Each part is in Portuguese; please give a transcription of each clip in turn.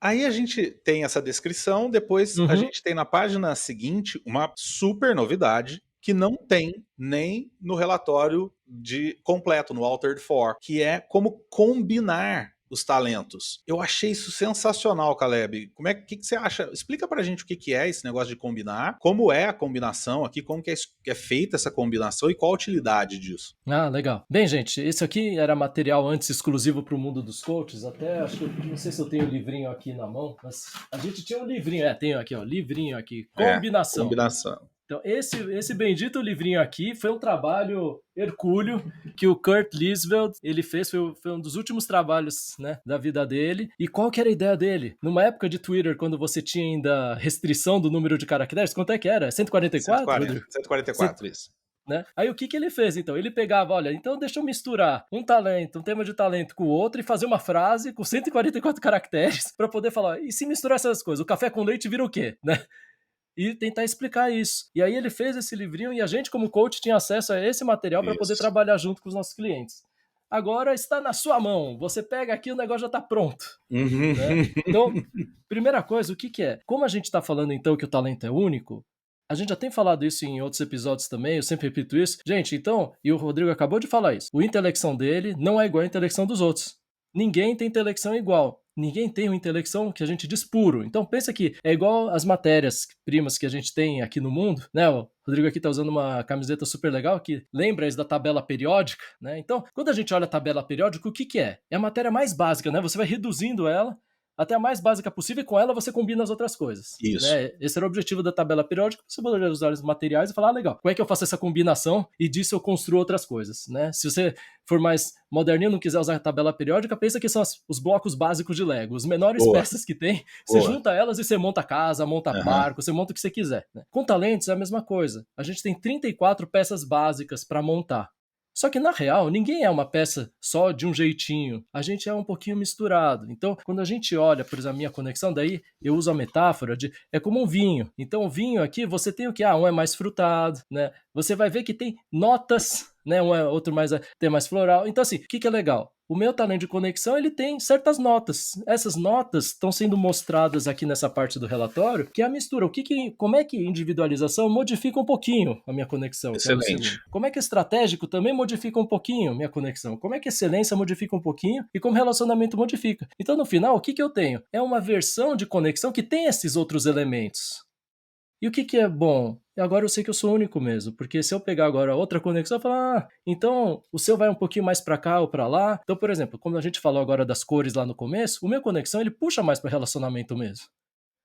Aí a gente tem essa descrição, depois a Uhum. gente tem na página seguinte uma super novidade que não tem nem no relatório de completo, no Altered For, que é como combinar os talentos. Eu achei isso sensacional, Caleb. Como é que você acha? Explica pra gente o que é esse negócio de combinar, como é a combinação aqui, como que é feita essa combinação e qual a utilidade disso. Ah, legal. Bem, gente, esse aqui era material antes exclusivo para o mundo dos coaches. Até acho que não sei se eu tenho o livrinho aqui na mão, mas a gente tinha um livrinho. Tenho aqui, ó, livrinho aqui, É, combinação. combinação. Então, esse bendito livrinho aqui foi um trabalho hercúleo que o Kurt Lisveld ele fez, foi um dos últimos trabalhos, né, da vida dele. E qual que era a ideia dele? Numa época de Twitter, quando você tinha ainda restrição do número de caracteres, quanto é que era? 144, 140, Rodrigo? 144, isso. Né? Aí o que que ele fez então? Ele pegava, olha, então deixa eu misturar um talento, um tema de talento com o outro e fazer uma frase com 144 caracteres para poder falar, e se misturar essas coisas, o café com leite vira o quê, né? E tentar explicar isso. E aí ele fez esse livrinho e a gente como coach tinha acesso a esse material para poder Isso. trabalhar junto com os nossos clientes. Agora está na sua mão, você pega aqui, o negócio já está pronto, Uhum. né? Então, primeira coisa, o que que é? Como a gente está falando então que o talento é único, a gente já tem falado isso em outros episódios também, eu sempre repito isso. Gente, então, e o Rodrigo acabou de falar isso, o intelecção dele não é igual à intelecção dos outros. Ninguém tem intelecção igual. Ninguém tem uma intelecção que a gente diz puro. Então pensa que é igual as matérias primas que a gente tem aqui no mundo, né? O Rodrigo aqui tá usando uma camiseta super legal que lembra isso da tabela periódica, né? Então, quando a gente olha a tabela periódica, o que que é? É a matéria mais básica, né? Você vai reduzindo ela até a mais básica possível e com ela você combina as outras coisas. Isso. Né? Esse era o objetivo da tabela periódica, você poderia usar os materiais e falar, legal, como é que eu faço essa combinação e disso eu construo outras coisas, né? Se você for mais moderninho e não quiser usar a tabela periódica, pensa que são os blocos básicos de Lego, as menores Boa, peças que tem, você boa. junta elas e você monta casa, monta Aham. barco, você monta o que você quiser. Né? Com talentos é a mesma coisa, a gente tem 34 peças básicas para montar. Só que na real, ninguém é uma peça só de um jeitinho. A gente é um pouquinho misturado. Então, quando a gente olha, por exemplo, a minha conexão, daí eu uso a metáfora de é como um vinho. Então, o vinho aqui, você tem o que? Um é mais frutado, né? Você vai ver que tem notas, né? Um é outro mais tem mais floral. Então, assim, o que é legal? O meu talento de conexão, ele tem certas notas. Essas notas estão sendo mostradas aqui nessa parte do relatório, que é a mistura. Como é que individualização modifica um pouquinho a minha conexão, que é no Excelente. segundo. Como é que estratégico também modifica um pouquinho a minha conexão. Como é que excelência modifica um pouquinho e como relacionamento modifica. Então, no final, o que eu tenho? É uma versão de conexão que tem esses outros elementos. E o que é bom? Agora eu sei que eu sou único mesmo, porque se eu pegar agora outra conexão, eu falar, então o seu vai um pouquinho mais para cá ou para lá. Então, por exemplo, como a gente falou agora das cores lá no começo, o meu conexão ele puxa mais para relacionamento mesmo.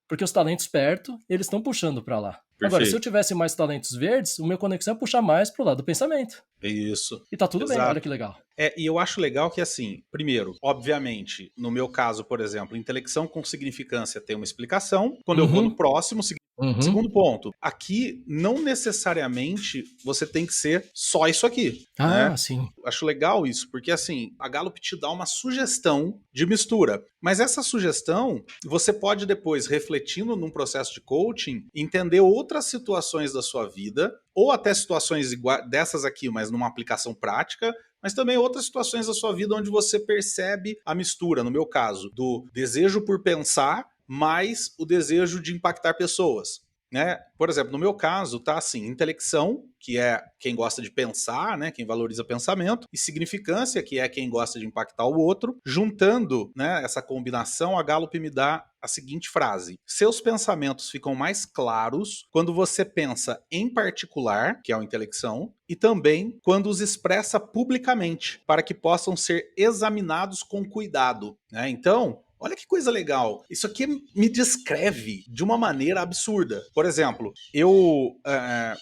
Porque os talentos perto, eles estão puxando para lá. Agora, se eu Perfeito. tivesse mais talentos verdes, o meu conexão é puxar mais pro lado do pensamento. Isso. E tá tudo bem, olha Exato. que legal. E eu acho legal que, assim, primeiro, obviamente, no meu caso, por exemplo, intelecção com significância tem uma explicação. Quando eu vou no Uhum, próximo, uhum. segundo ponto, aqui não necessariamente você tem que ser só isso aqui, né? Ah, sim. Acho legal isso, porque assim, a Gallup te dá uma sugestão de mistura. Mas essa sugestão, você pode depois, refletindo num processo de coaching, entender outras situações da sua vida, ou até situações dessas aqui, mas numa aplicação prática, mas também outras situações da sua vida onde você percebe a mistura, no meu caso, do desejo por pensar mais o desejo de impactar pessoas. Né? Por exemplo, no meu caso, tá assim, intelecção, que é quem gosta de pensar, né, quem valoriza pensamento, e significância, que é quem gosta de impactar o outro, juntando, né, essa combinação, a Gallup me dá a seguinte frase: seus pensamentos ficam mais claros quando você pensa em particular, que é o intelecção, e também quando os expressa publicamente, para que possam ser examinados com cuidado. Né? Então, olha que coisa legal. Isso aqui me descreve de uma maneira absurda. Por exemplo,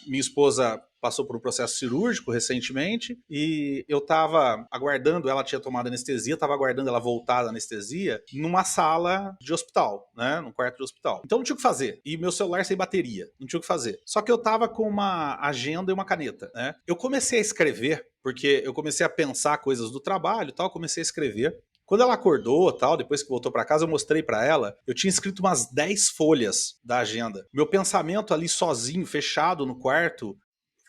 minha esposa passou por um processo cirúrgico recentemente e eu tava aguardando, ela tinha tomado anestesia, tava aguardando ela voltar da anestesia numa sala de hospital, né, num quarto de hospital. Então não tinha o que fazer. E meu celular sem bateria, não tinha o que fazer. Só que eu tava com uma agenda e uma caneta, né? Eu comecei a escrever, porque eu comecei a pensar coisas do trabalho e tal, comecei a escrever. Quando ela acordou, tal, depois que voltou para casa, eu mostrei para ela, eu tinha escrito umas 10 folhas da agenda. Meu pensamento ali sozinho, fechado no quarto,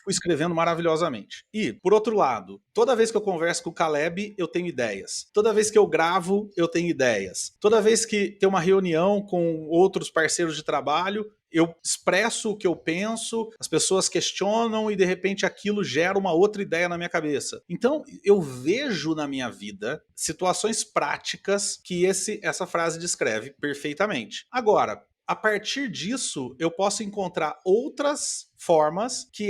fui escrevendo maravilhosamente. E, por outro lado, toda vez que eu converso com o Caleb, eu tenho ideias. Toda vez que eu gravo, eu tenho ideias. Toda vez que tem uma reunião com outros parceiros de trabalho, eu expresso o que eu penso, as pessoas questionam e de repente aquilo gera uma outra ideia na minha cabeça. Então, eu vejo na minha vida situações práticas que essa frase descreve perfeitamente. Agora, a partir disso, eu posso encontrar outras formas que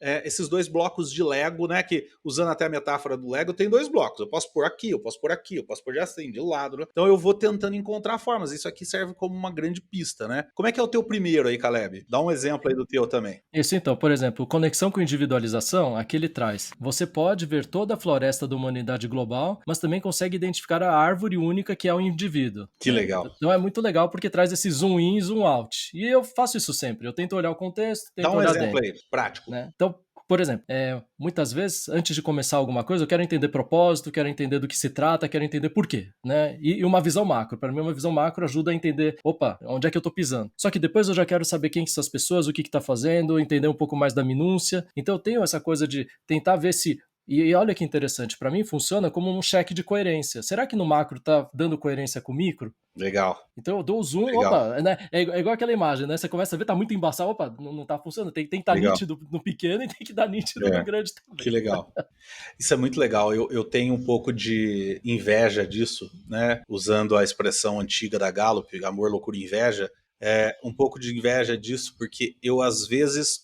esses dois blocos de Lego, né? Que, usando até a metáfora do Lego, tem dois blocos. Eu posso pôr aqui, eu posso pôr aqui, eu posso pôr assim, de lado, né? Então eu vou tentando encontrar formas. Isso aqui serve como uma grande pista, né? Como é que é o teu primeiro aí, Caleb? Dá um exemplo aí do teu também. Isso então, por exemplo, conexão com individualização, aqui ele traz. Você pode ver toda a floresta da humanidade global, mas também consegue identificar a árvore única que é o indivíduo. Que legal. Então é muito legal porque traz esse zoom in e zoom out. E eu faço isso sempre. Eu tento olhar o contexto, tento Dá um olhar exemplo dentro. aí, prático. Né? Então, por exemplo, muitas vezes, antes de começar alguma coisa, eu quero entender propósito, quero entender do que se trata, quero entender por quê, né? E uma visão macro. Para mim, uma visão macro ajuda a entender, opa, onde é que eu tô pisando? Só que depois eu já quero saber quem são as pessoas, o que tá fazendo, entender um pouco mais da minúcia. Então eu tenho essa coisa de tentar ver se... E olha que interessante, para mim funciona como um cheque de coerência. Será que no macro tá dando coerência com o micro? Legal. Então eu dou o zoom, Legal. opa, né? É igual aquela imagem, né? Você começa a ver, tá muito embaçado, opa, não tá funcionando. Tem que estar nítido no pequeno e tem que dar nítido no grande também. Que legal. Isso é muito legal. Eu tenho um pouco de inveja disso, né? Usando a expressão antiga da Gallup, amor, loucura e inveja. Um pouco de inveja disso, porque eu às vezes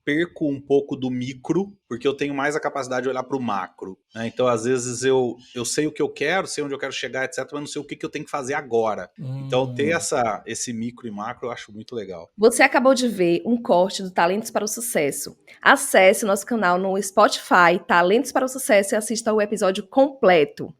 perco um pouco do micro, porque eu tenho mais a capacidade de olhar para o macro, né? Então, às vezes, eu sei o que eu quero, sei onde eu quero chegar, etc., mas não sei o que eu tenho que fazer agora. Então, ter esse micro e macro eu acho muito legal. Você acabou de ver um corte do Talentos para o Sucesso. Acesse nosso canal no Spotify, Talentos para o Sucesso, e assista o episódio completo.